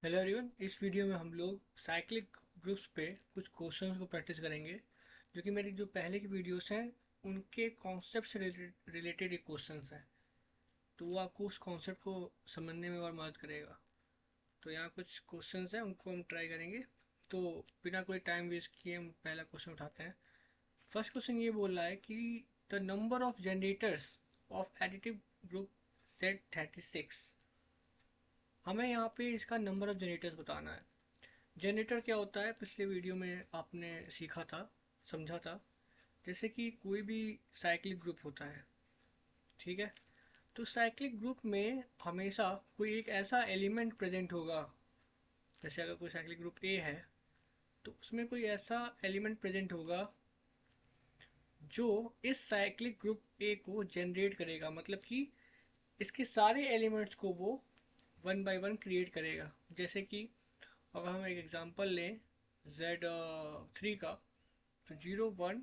Hello everyone, इस video में हम लोग साइक्लिक ग्रुप्स पे कुछ क्वेश्चंस को प्रैक्टिस करेंगे जो कि मेरी जो पहले की वीडियोस हैं उनके कॉन्सेप्ट से रिलेटेड ये क्वेश्चंस हैं। तो वो आपको उस कॉन्सेप्ट को समझने में और मदद करेगा। तो यहाँ कुछ क्वेश्चंस हैं, उनको हम ट्राई करेंगे। तो बिना कोई टाइम वेस्ट किए हम पहला क्वेश्चन उठाते हैं। फर्स्ट क्वेश्चन ये बोल रहा है कि the number of generators of additive group set 36। हमें यहाँ पे इसका नंबर ऑफ जनरेटर्स बताना है। जनरेटर क्या होता है, पिछले वीडियो में आपने सीखा था, समझा था। जैसे कि कोई भी साइक्लिक ग्रुप होता है, ठीक है। तो साइक्लिक ग्रुप में हमेशा कोई एक ऐसा एलिमेंट प्रेजेंट होगा। जैसे अगर कोई साइक्लिक ग्रुप ए है तो उसमें कोई ऐसा एलिमेंट प्रेजेंट होगा जो इस साइक्लिक ग्रुप ए को जनरेट करेगा, मतलब कि इसके सारे एलिमेंट्स को वो वन बाय वन क्रिएट करेगा। जैसे कि अगर हम एक एग्जांपल लें Z3 का, तो 0 1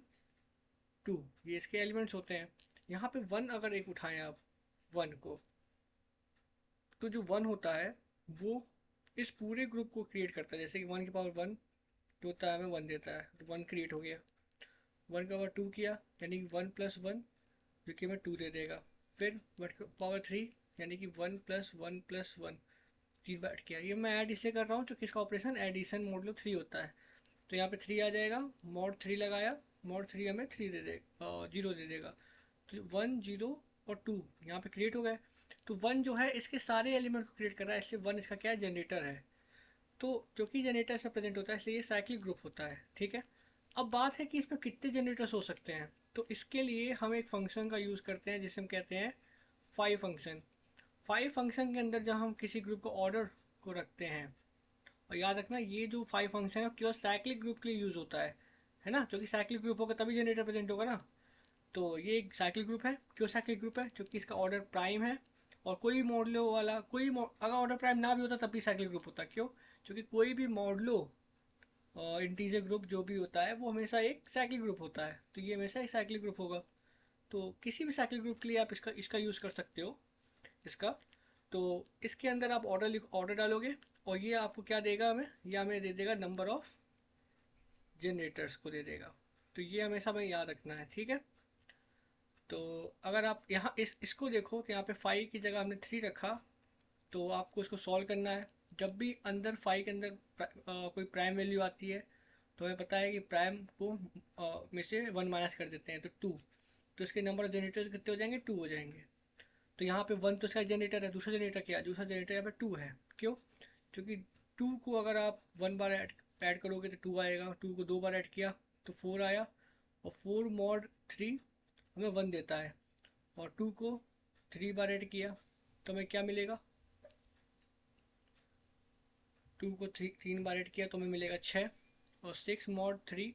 2 ये इसके एलिमेंट्स होते हैं। यहाँ पे वन अगर एक उठाएं आप, वन को, तो जो वन होता है वो इस पूरे ग्रुप को क्रिएट करता है। जैसे कि 1 की पावर 1 जो होता है हमें वन देता है, तो वन क्रिएट हो गया। 1 की पावर 2 किया यानी कि 1 + 1 जो कि हमें 2 दे देगा। फिर 1 की पावर 3 यानी कि 1 + 1 + 1 3 बार किया। ये मैं ऐड इसलिए कर रहा हूँ क्योंकि इसका ऑपरेशन एडिशन मॉडुलो 3 होता है। तो यहाँ पे 3 आ जाएगा, मॉड 3 लगाया, मॉड 3 हमें 3 दे देगा, 0 दे देगा। तो 1 0 और 2 यहाँ पे क्रिएट हो गए। तो वन जो है इसके सारे एलिमेंट को क्रिएट कर रहा है, इसलिए वन इसका क्या है, जनरेटर है। तो जो कि जनरेटर से प्रेजेंट होता है इसलिए ये साइक्लिक ग्रुप होता है, ठीक है। अब बात है कि इसमें कितने जनरेटर्स हो सकते हैं। तो इसके लिए हम एक फंक्शन का यूज़ करते हैं जिसे हम कहते हैं फाइव फंक्शन। फाइव फंक्शन के अंदर जब हम किसी ग्रुप को ऑर्डर को रखते हैं, और याद रखना ये जो फाइव फंक्शन है केवल साइक्लिक ग्रुप के लिए यूज होता है ना। जो कि साइक्लिक ग्रुप होगा तभी जनरेटर प्रेजेंट होगा ना। तो ये एक साइक्लिक ग्रुप है। क्यों साइक्लिक ग्रुप है? क्योंकि इसका ऑर्डर प्राइम है। और कोई मॉडलो वाला अगर ऑर्डर प्राइम ना भी होता तब भी साइक्लिक ग्रुप होता। क्यों? क्योंकि कोई भी मॉडलो इंटीजर ग्रुप जो भी होता है वो हमेशा एक साइक्लिक ग्रुप होता है, तो ये हमेशा एक साइक्लिक ग्रुप होगा। तो किसी भी साइक्लिक ग्रुप के लिए आप इसका इसका यूज़ कर सकते हो, इसका। तो इसके अंदर आप ऑर्डर डालोगे और ये आपको क्या देगा, हमें ये हमें दे देगा नंबर ऑफ जनरेटर्स को दे देगा। तो ये हमेशा हमें याद रखना है, ठीक है। तो अगर आप यहाँ इसको देखो कि यहाँ पे 5 की जगह हमने 3 रखा, तो आपको इसको सॉल्व करना है। जब भी अंदर 5 के अंदर कोई प्राइम वैल्यू आती है तो हमें पता है कि प्राइम को में से 1 माइनस कर देते हैं, तो 2। तो इसके नंबर ऑफ जनरेटर्स कितने हो जाएंगे, 2 हो जाएंगे। तो यहाँ पे 1 तो इसका जनरेटर है, दूसरा जनरेटर क्या है, दूसरा जनरेटर यहाँ पे 2 है। क्यों? क्योंकि 2 को अगर आप 1 बार ऐड करोगे तो 2 आएगा, 2 को 2 बार ऐड किया तो 4 आया, और 4 मॉड 3 हमें 1 देता है। और 2 को 3 बार ऐड किया तो हमें क्या मिलेगा, 2 को 3 बार ऐड किया तो हमें मिलेगा 6। और 6 मॉड 3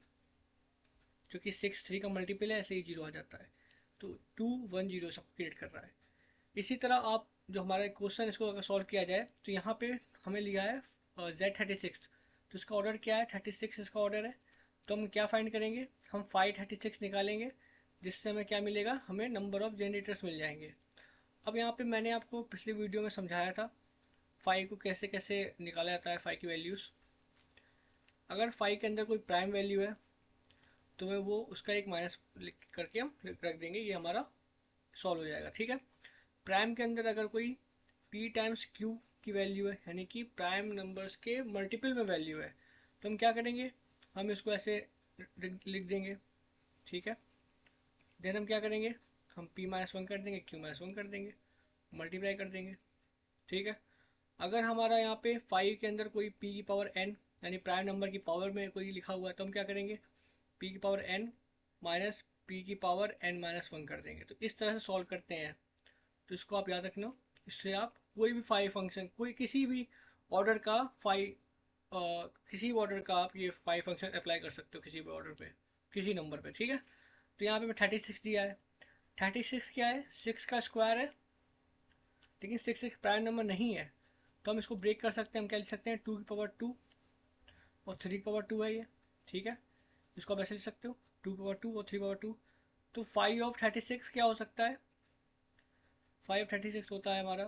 जो कि 6 3 का मल्टीपल है, ऐसे ही 0 आ जाता है। तो 2 1 0 सब क्रिएट कर रहा है। इसी तरह आप जो हमारा क्वेश्चन इसको अगर सॉल्व किया जाए तो यहाँ पे हमें लिया है Z36। तो इसका ऑर्डर क्या है, 36 इसका ऑर्डर है। तो हम क्या फाइंड करेंगे, हम 536 निकालेंगे, जिससे हमें क्या मिलेगा, हमें नंबर ऑफ जनरेटर्स मिल जाएंगे। अब यहाँ पे मैंने आपको पिछली वीडियो में समझाया था 5 को कैसे कैसे निकाला जाता है, 5 की वैल्यूज़। अगर 5 के अंदर कोई प्राइम वैल्यू है तो मैं वो उसका एक माइनस करके हम रख देंगे, ये हमारा सॉल्व हो जाएगा, ठीक है। प्राइम के अंदर अगर कोई p टाइम्स q की वैल्यू है, यानी कि प्राइम नंबर्स के मल्टीपल में वैल्यू है, तो हम क्या करेंगे, हम इसको ऐसे लिख देंगे, ठीक है। देन हम क्या करेंगे, हम p-1 कर देंगे, q-1 कर देंगे, मल्टीप्लाई कर देंगे, ठीक है। अगर हमारा यहाँ पे 5 के अंदर कोई p की पावर n यानी प्राइम नंबर की पावर में कोई लिखा हुआ है, तो हम क्या करेंगे, p की पावर n माइनस p की पावर n-1 कर देंगे। तो इस तरह से सॉल्व करते हैं। तो इसको आप याद रखना। इससे आप कोई भी फाइव फंक्शन, कोई किसी भी ऑर्डर का फाइव, किसी भी ऑर्डर का आप ये फाइव फंक्शन अप्लाई कर सकते हो किसी भी ऑर्डर पे, किसी नंबर पे, ठीक है। तो यहाँ पे मैं 36 दिया है। 36 क्या है, 6 का स्क्वायर है, लेकिन 6 एक प्राइम नंबर नहीं है। तो हम इसको ब्रेक कर सकते हैं, हम क्या लिख सकते हैं, 2 की पावर 2 और 3 की पावर 2 है ये, ठीक है। इसको आप ऐसे लिख सकते हो, 2 की पावर 2 और 3 की पावर 2। तो 5 ऑफ 36 क्या हो सकता है, 5 36 होता है हमारा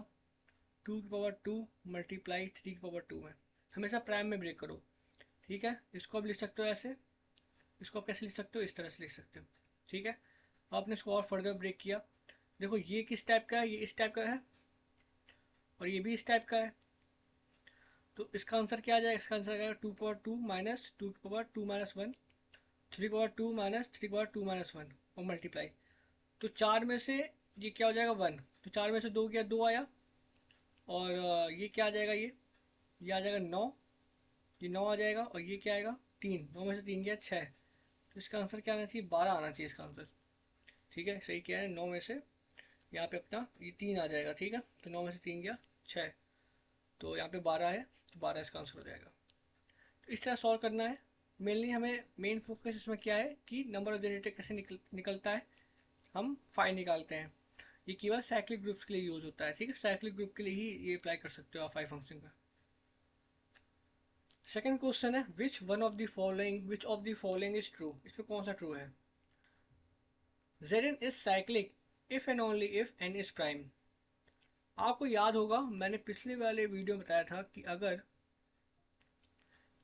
2 की पावर 2 मल्टीप्लाई 3 की पावर 2 में। हमेशा प्राइम में ब्रेक करो। ठीक है, इसको आप लिख सकते हो ऐसे, इसको आप कैसे लिख सकते हो, इस तरह से लिख सकते हो। ठीक है, आपने इसको और फर्दर ब्रेक किया, देखो ये किस टाइप का है, ये इस टाइप का है और ये भी इस टाइप का है। तो इसका आंसर क्या आ जाएगा, इसका आंसर आएगा 2 power 2 minus 2 power 2 minus 1, 3 power 2 minus 3 power 2 minus 1 और मल्टीप्लाई। तो 4 में से ये क्या हो जाएगा 1, तो 4 में से 2 गया, 2 आया। और ये क्या आ जाएगा, ये आ जाएगा 9, ये 9 आ जाएगा। और ये क्या आएगा 3, 9 में से 3 गया 6। तो इसका आंसर क्या आना चाहिए, 12 आना चाहिए इसका आंसर। ठीक है, सही क्या है, 9 में से यहाँ पे अपना ये 3 आ जाएगा। ठीक है, तो 9 में से 3 गया 6, तो यहाँ पे 12 है, तो 12 इसका आंसर हो जाएगा। तो इस तरह सॉल्व करना है। मेनली हमें मेन फोकस इसमें क्या है कि नंबर ऑफ जनरेटर कैसे निकलता है, हम फाइव निकालते हैं। ये केवल साइक्लिक ग्रुप्स के लिए यूज होता है। ठीक है, साइक्लिक ग्रुप के लिए ही ये अप्लाई कर सकते हो आप फाइव फंक्शन का। सेकंड क्वेश्चन है which of the following is true, इसमें कौन सा ट्रू है। Zn is cyclic if and only if n is prime. आपको याद होगा मैंने पिछले वाले वीडियो में बताया था कि अगर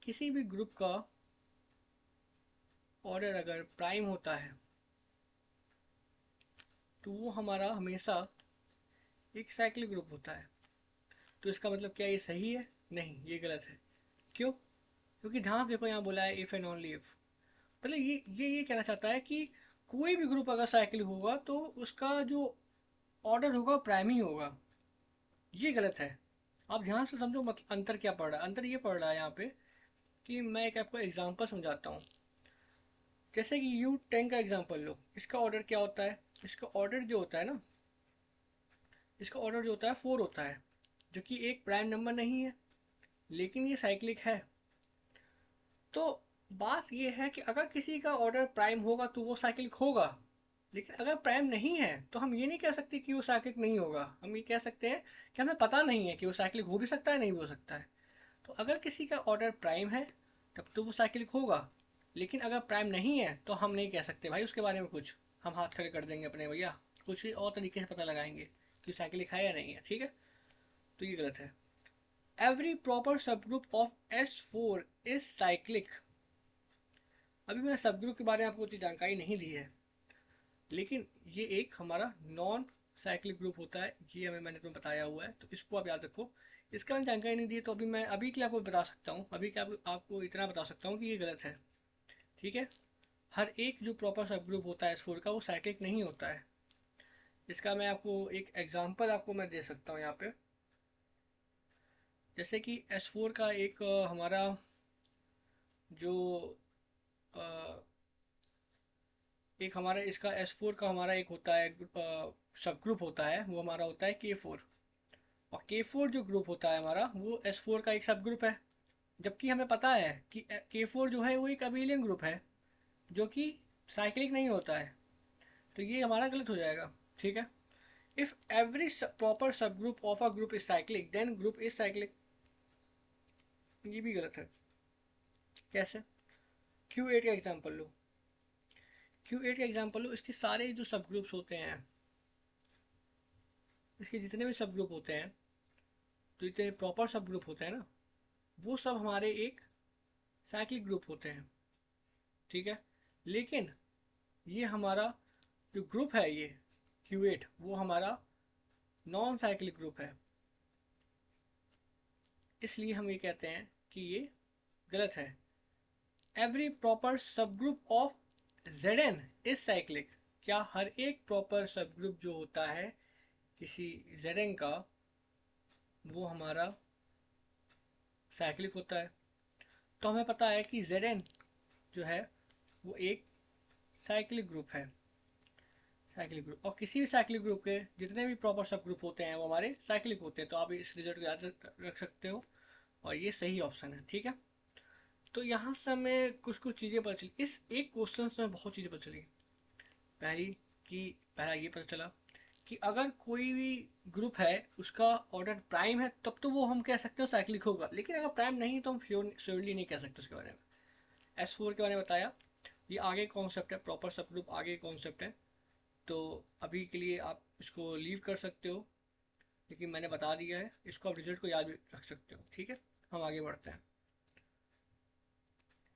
किसी भी ग्रुप का ऑर्डर अगर प्राइम होता है तो वो हमारा हमेशा एक साइक्लिक ग्रुप होता है। तो इसका मतलब क्या ये सही है, नहीं ये गलत है। क्यों, क्योंकि ध्यान देखो यहाँ बोला है इफ एंड ओनली इफ, मतलब ये कहना चाहता है कि कोई भी ग्रुप अगर साइक्लिक होगा तो उसका जो ऑर्डर होगा प्राइम ही होगा। ये गलत है। आप ध्यान से समझो, मतलब अंतर क्या पड़ रहा है, अंतर ये पड़ रहा है यहाँ पे कि मैं एक आपको एग्जांपल समझाता हूँ। जैसे कि U10 का एग्जांपल लो, इसका ऑर्डर क्या होता है, इसका ऑर्डर जो होता है ना, इसका ऑर्डर जो होता है 4 होता है, जो कि एक प्राइम नंबर नहीं है लेकिन ये साइक्लिक है। तो बात ये है कि अगर किसी का ऑर्डर प्राइम होगा तो वो साइक्लिक होगा, लेकिन अगर प्राइम नहीं है तो हम ये नहीं कह सकते कि वो साइक्लिक नहीं होगा। हम ये कह सकते हैं कि हमें पता नहीं है कि वो साइक्लिक हो भी सकता है, नहीं भी हो सकता है। तो अगर किसी का ऑर्डर प्राइम है तब तो वो साइक्लिक होगा, लेकिन अगर प्राइम नहीं है तो हम नहीं कह सकते भाई उसके बारे में कुछ। हम हाथ खड़े कर देंगे अपने, भैया कुछ और तरीके से पता लगाएंगे कि साइक्लिक है या नहीं है। ठीक है, तो ये गलत है। Every proper subgroup of S4 is cyclic. अभी मैंने सब ग्रुप के बारे में आपको उतनी जानकारी नहीं दी है, लेकिन ये एक हमारा नॉन साइक्लिक ग्रुप होता है, ये मैंने तुम्हें बताया हुआ है, तो इसको आप याद रखो। इसका मैंने जानकारी नहीं दी है, तो अभी मैं अभी के लिए आपको बता सकता हूँ, अभी क्या आपको इतना बता सकता हूँ कि ये गलत है। ठीक है, हर एक जो प्रॉपर सब ग्रुप होता है S4 का वो साइक्लिक नहीं होता है। इसका मैं आपको एक एग्जांपल आपको मैं दे सकता हूँ यहाँ पे। जैसे कि S4 का एक हमारा जो अ, एक हमारा इसका S4 का हमारा एक होता है सब ग्रुप होता है, वो हमारा होता है K4। और K4 जो ग्रुप होता है हमारा वो S4 का एक सब ग्रुप है। जबकि हमें पता है कि K4 जो है वो एक अबेलियन ग्रुप है जो कि साइक्लिक नहीं होता है, तो ये हमारा गलत हो जाएगा। ठीक है, if every proper subgroup of a group is cyclic then group is cyclic, ये भी गलत है। कैसे, Q8 का एग्जाम्पल लो, Q8 का एग्जाम्पल लो, इसके सारे जो सब ग्रुप्स होते हैं, इसके जितने भी सब ग्रुप होते हैं, तो जितने प्रॉपर सब ग्रुप होते हैं ना, वो सब हमारे एक साइक्लिक ग्रुप होते हैं। ठीक है, लेकिन ये हमारा जो ग्रुप है ये Q8 वो हमारा नॉन साइक्लिक ग्रुप है, इसलिए हम ये कहते हैं कि ये गलत है। Every proper subgroup of Zn is cyclic, क्या हर एक प्रॉपर सब ग्रुप जो होता है किसी Zn का वो हमारा साइक्लिक होता है। तो हमें पता है कि Zn जो है वो एक साइक्लिक ग्रुप है, साइक्लिक ग्रुप, और किसी भी साइक्लिक ग्रुप के जितने भी प्रॉपर सब ग्रुप होते हैं वो हमारे साइक्लिक होते हैं। तो आप इस रिजल्ट को याद रख सकते हो और ये सही ऑप्शन है। ठीक है, तो यहाँ से हमें कुछ कुछ चीज़ें पता चली, इस एक क्वेश्चन से हमें बहुत चीज़ें पता चली। पहली कि पहला ये पता चला कि अगर कोई भी ग्रुप है उसका ऑर्डर प्राइम है तब तो वो हम कह सकते हो साइक्लिक होगा, लेकिन अगर प्राइम नहीं तो हम श्योरली नहीं कह सकते उसके बारे में। S4 के बारे में बताया, ये आगे कॉन्सेप्ट है, प्रॉपर सब ग्रुप आगे कॉन्सेप्ट है, तो अभी के लिए आप इसको लीव कर सकते हो, लेकिन मैंने बता दिया है, इसको आप रिजल्ट को याद भी रख सकते हो। ठीक है, हम आगे बढ़ते हैं।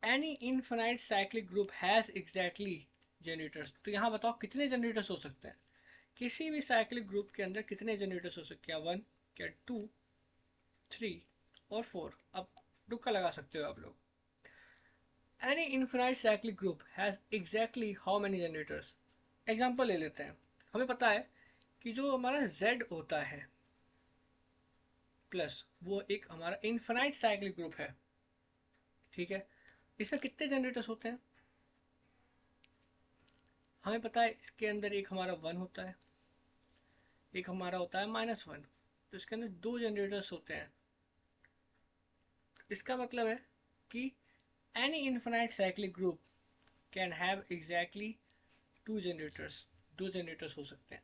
Any infinite cyclic group has exactly generators. तो यहाँ बताओ कितने जनरेटर्स हो सकते हैं किसी भी साइक्लिक ग्रुप के अंदर, कितने जनरेटर्स हो सकते हैं? क्या 1, क्या 2, 3 और 4? अब तुक्का लगा सकते हो आप लोग। Any infinite cyclic group has exactly how many generators? Example ले लेते हैं। हमें पता है कि जो हमारा Z होता है प्लस, वो एक हमारा इनफाइनाइट साइक्लिक ग्रुप है, ठीक है। इसमें कितने जनरेटर्स होते हैं? हमें पता है इसके अंदर एक हमारा 1 होता है, एक हमारा होता है -1, तो इसके अंदर 2 जनरेटर्स होते हैं। इसका मतलब है कि any infinite cyclic group can have exactly 2 generators, 2 generators हो सकते हैं,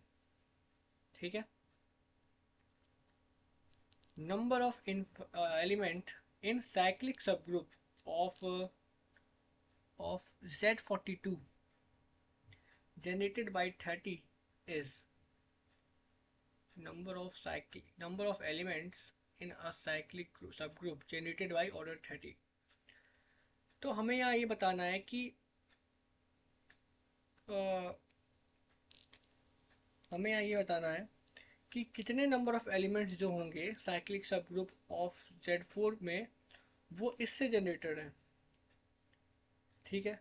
ठीक है। Number of element in cyclic सब group of Z42 generated by 30 is number of elements in a cyclic subgroup generated by order 30। तो हमें यहाँ ये बताना है कि हमें यहाँ ये बताना है कि कितने नंबर ऑफ एलिमेंट्स जो होंगे साइक्लिक सब ग्रुप ऑफ Z4 में, वो इससे जनरेटेड है, ठीक है।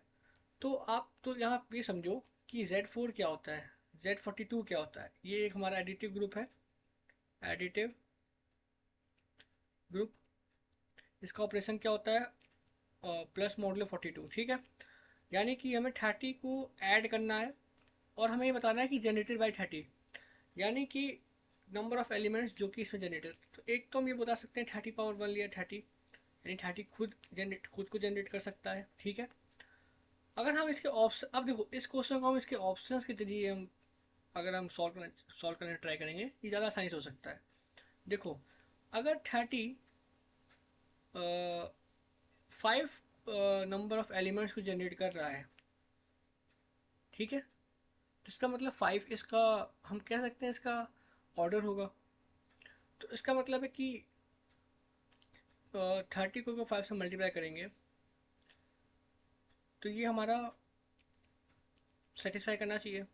तो आप तो यहाँ ये समझो कि Z4 क्या होता है, Z42 क्या होता है। ये एक हमारा एडिटिव ग्रुप है, एडिटिव ग्रुप। इसका ऑपरेशन क्या होता है? प्लस मॉडुलो 42, ठीक है। यानी कि हमें 30 को ऐड करना है और हमें ये बताना है कि जनरेटेड बाई 30, यानी कि नंबर ऑफ एलिमेंट्स जो कि इसमें जनरेटेड। तो एक तो हम ये बता सकते हैं 30 पावर 1 लिया 30, यानी 30 खुद को जनरेट कर सकता है, ठीक है। अगर हम इसके ऑप्शन, अब देखो इस क्वेश्चन को हम इसके ऑप्शंस के जरिए हम अगर हम सॉल्व करने ट्राई करेंगे, ये ज़्यादा आसानी से हो सकता है। देखो, अगर 30 5 नंबर ऑफ एलिमेंट्स को जनरेट कर रहा है, ठीक है, तो इसका मतलब 5 इसका, हम कह सकते हैं इसका ऑर्डर होगा। तो इसका मतलब है कि 30 को अगर 5 से मल्टीप्लाई करेंगे तो ये हमारा सेटिस्फाई करना चाहिए,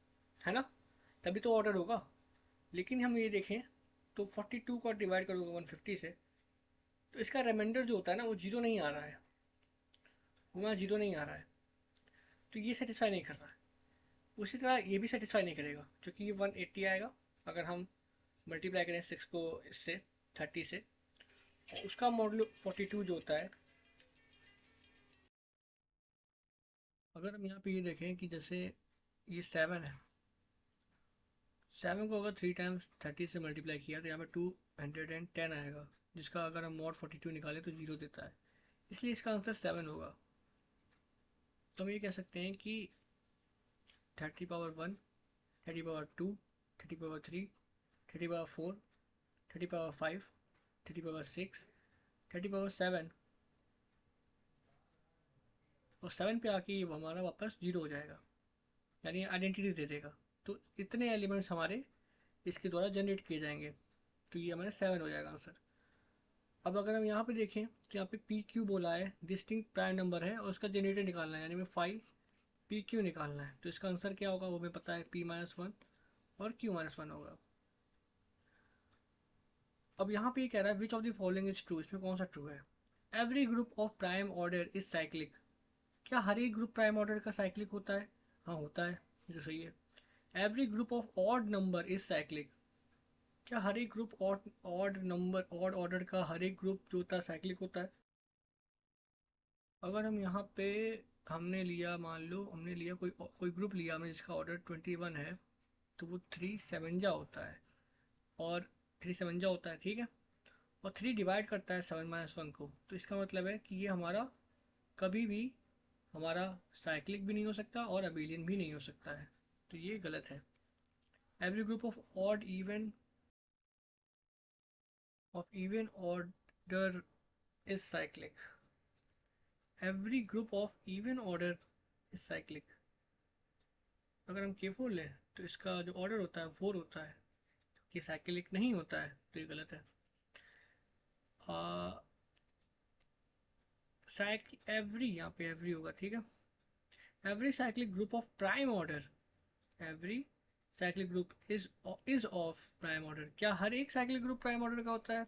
है ना, तभी तो ऑर्डर होगा। लेकिन हम ये देखें तो 42 को डिवाइड करोगे 150 से, तो इसका रिमाइंडर जो होता है ना, वो जीरो नहीं आ रहा है, वो वहाँ जीरो नहीं आ रहा है, तो ये सेटिस्फाई नहीं कर रहा है। उसी तरह ये भी सेटिस्फाई नहीं करेगा, क्योंकि ये 180 आएगा अगर हम मल्टीप्लाई करें 6 को इससे 30 से। उसका मॉडल 42 जो होता है, अगर हम यहाँ पे ये देखें कि जैसे ये 7 है, 7 को अगर 3 टाइम्स 30 से मल्टीप्लाई किया तो यहाँ पे 210 आएगा, जिसका अगर हम मॉड 42 निकालें तो जीरो देता है, इसलिए इसका आंसर 7 होगा। तो हम ये कह सकते हैं कि 30 power 1, 30 power 2, 30 power 3, 30 power 4, 30 power 5, 30 power 6, 30 power 7, और 7 पे आके ये हमारा वापस जीरो हो जाएगा, यानी आइडेंटिटी दे देगा। तो इतने एलिमेंट्स हमारे इसके द्वारा जनरेट किए जाएंगे, तो ये हमारे 7 हो जाएगा आंसर। अब अगर हम यहाँ पे देखें तो यहाँ पे पी क्यू बोला है, डिस्टिंक्ट प्राइम नंबर है और उसका जनरेटर निकालना है, यानी हमें 5 पी क्यू निकालना है। तो इसका आंसर क्या होगा, वो हमें पता है, P-1 और Q-1 होगा। अब यहाँ पे ये कह रहा है which of the following is true, इसमें कौन सा ट्रू है? Every group of prime order is cyclic. क्या हर एक ग्रुप प्राइम ऑर्डर का साइक्लिक होता है? हाँ होता है, ये तो सही है। Every group of odd number is cyclic. क्या हर एक group odd number, odd order का हर एक ग्रुप जो होता है साइक्लिक होता है? अगर हम यहाँ पे हमने लिया, मान लो हमने लिया कोई कोई ग्रुप लिया हमने जिसका ऑर्डर 21 है, तो वो 3 होता है, और 3 होता है, ठीक है, और 3 डिवाइड करता है 7 - 1 को। तो इसका मतलब है कि ये हमारा कभी भी हमारा साइक्लिक भी नहीं हो सकता और अबेलियन भी नहीं हो सकता है, तो ये गलत है। Every group of even order is cyclic. Every group of even order is cyclic. अगर हम K4 लें तो इसका जो ऑर्डर होता है 4 होता है, कि साइक्लिक नहीं होता है, तो ये गलत है। साइक्ल एवरी, यहाँ पे एवरी होगा, ठीक है। Every cyclic group of prime order, every cyclic group is of prime order. क्या हर एक साइक्लिक ग्रुप प्राइम ऑर्डर का होता है?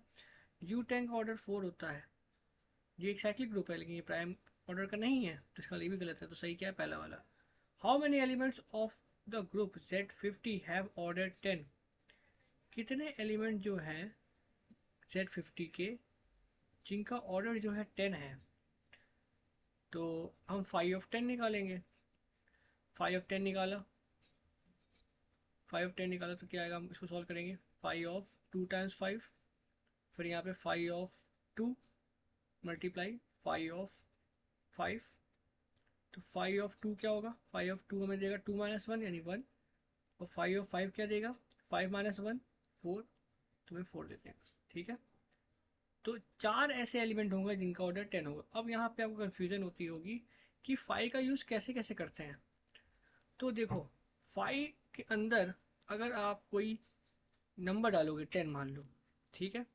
U10 का ऑर्डर 4 होता है। ये एक साइक्लिक ग्रुप है लेकिन ये प्राइम ऑर्डर का नहीं है, तो इसका ये भी गलत है। तो सही क्या है? पहला वाला। How many elements of the group Z50 have order 10? कितने एलिमेंट जो हैं Z50 के जिनका ऑर्डर जो है 10 है? तो हम 5/10 निकालेंगे। 5/10 निकाला, 5/10 निकाला तो क्या आएगा? हम इसको सॉल्व करेंगे। 5/2 टाइम्स 5, फिर यहाँ पे 5/2 मल्टीप्लाई 5/5। तो 5/2 क्या होगा? 5/2 हमें देगा 2 - 1 यानी 1। और 5/5 क्या देगा? 5 - 1 4। तो हमें 4 देते हैं, ठीक है। तो 4 ऐसे एलिमेंट होंगे जिनका ऑर्डर 10 होगा। अब यहाँ पे आपको कन्फ्यूजन होती होगी कि 5 का यूज़ कैसे कैसे करते हैं। तो देखो, 5 के अंदर अगर आप कोई नंबर डालोगे, 10 मान लो, ठीक है,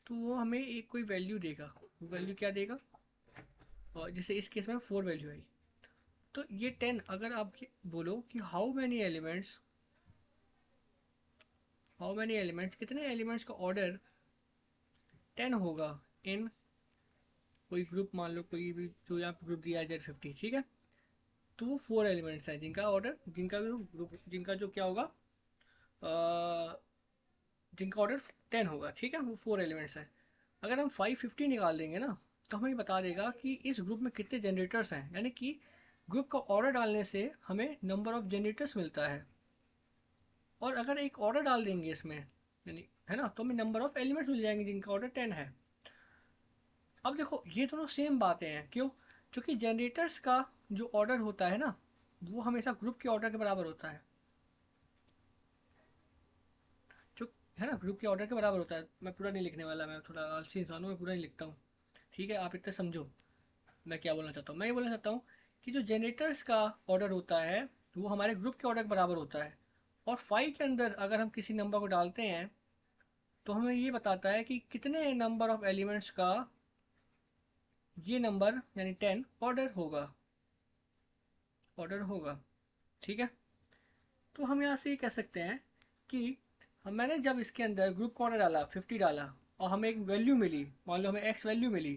तो वो हमें एक कोई वैल्यू देगा। वो वैल्यू क्या देगा? और जैसे इस केस में 4 वैल्यू आई, तो ये 10, अगर आप ये बोलो कि हाउ मैनी एलिमेंट्स, कितने एलिमेंट्स का ऑर्डर 10 होगा इन कोई ग्रुप, मान लो कोई भी जो यहाँ पे ग्रुप दिया है Z50, ठीक है। तो वो 4 एलिमेंट्स हैं जिनका ऑर्डर, जिनका भी ग्रुप, जिनका जो क्या होगा, जिनका ऑर्डर 10 होगा, ठीक है। वो 4 एलिमेंट्स हैं। अगर हम 550 निकाल देंगे ना, तो हमें बता देगा कि इस ग्रुप में कितने जनरेटर्स हैं, यानी कि ग्रुप का ऑर्डर डालने से हमें नंबर ऑफ जनरेटर्स मिलता है। और अगर एक ऑर्डर डाल देंगे इसमें, यानी है ना, तो हमें नंबर ऑफ एलिमेंट्स मिल जाएंगे जिनका ऑर्डर 10 है। अब देखो, ये दोनों सेम बातें हैं। क्यों? क्योंकि जनरेटर्स का जो ऑर्डर होता है ना, वो हमेशा ग्रुप के ऑर्डर के बराबर होता है। जो है ना, ग्रुप के ऑर्डर के बराबर होता है। मैं पूरा नहीं लिखने वाला, मैं थोड़ा आलसी इंसान हूँ, मैं पूरा नहीं लिखता हूँ, ठीक है। आप इतना समझो मैं क्या बोलना चाहता हूँ। मैं ये बोलना चाहता हूँ कि जो जनरेटर्स का ऑर्डर होता है वो हमारे ग्रुप के ऑर्डर के बराबर होता है। और 5 के अंदर अगर हम किसी नंबर को डालते हैं तो हमें ये बताता है कि कितने नंबर ऑफ एलिमेंट्स का ये नंबर यानी 10 ऑर्डर होगा, ठीक है। तो हम यहाँ से ये कह सकते हैं कि मैंने जब इसके अंदर ग्रुप का ऑर्डर डाला, 50 डाला, और हमें एक वैल्यू मिली, मान लो हमें x वैल्यू मिली,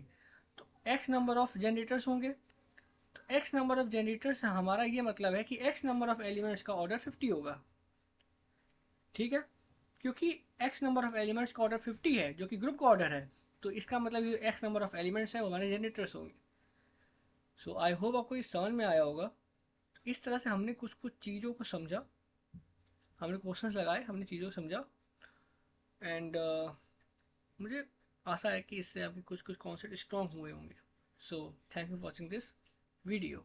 तो x नंबर ऑफ जनरेटर्स होंगे। तो x नंबर ऑफ जनरेटर्स से हमारा ये मतलब है कि x नंबर ऑफ एलिमेंट्स का ऑर्डर 50 होगा, ठीक है। क्योंकि x नंबर ऑफ एलिमेंट्स का ऑर्डर 50 है जो कि ग्रुप का ऑर्डर है, तो इसका मतलब ये x नंबर ऑफ एलिमेंट्स है वो हमारे जनरेटर्स होंगे। सो आई होप आपको ये समझ में आया होगा। इस तरह से हमने कुछ कुछ चीज़ों को समझा, हमने क्वेश्चंस लगाए, हमने चीज़ों को समझा। एंड मुझे आशा है कि इससे आपके कुछ कुछ कॉन्सेप्ट स्ट्रॉन्ग हुए होंगे। So thank you for watching this video.